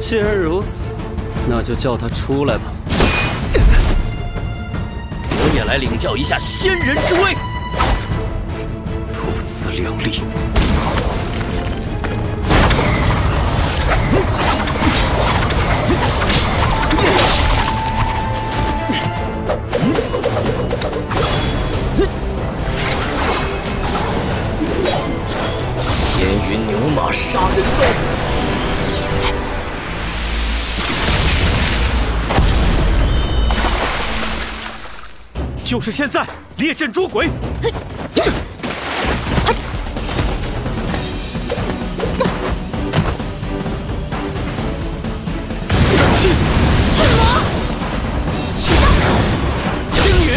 既然如此，那就叫他出来吧。我也来领教一下仙人之威。不自量力！仙云牛马杀人刀。 就是现在，列阵捉鬼！去魔，去星云，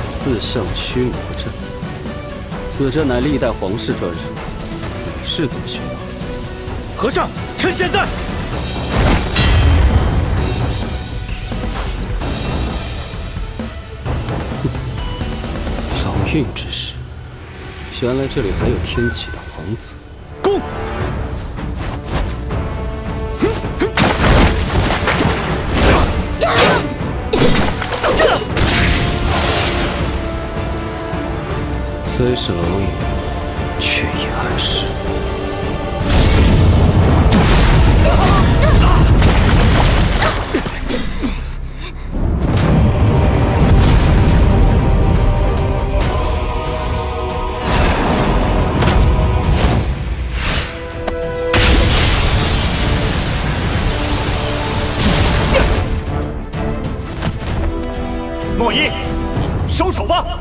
四圣驱魔阵。 此阵乃历代皇室专属，是怎么学的？和尚，趁现在！老运之时，原来这里还有天启的皇子。攻！虽是蝼蚁，却已暗示。莫一，收手吧！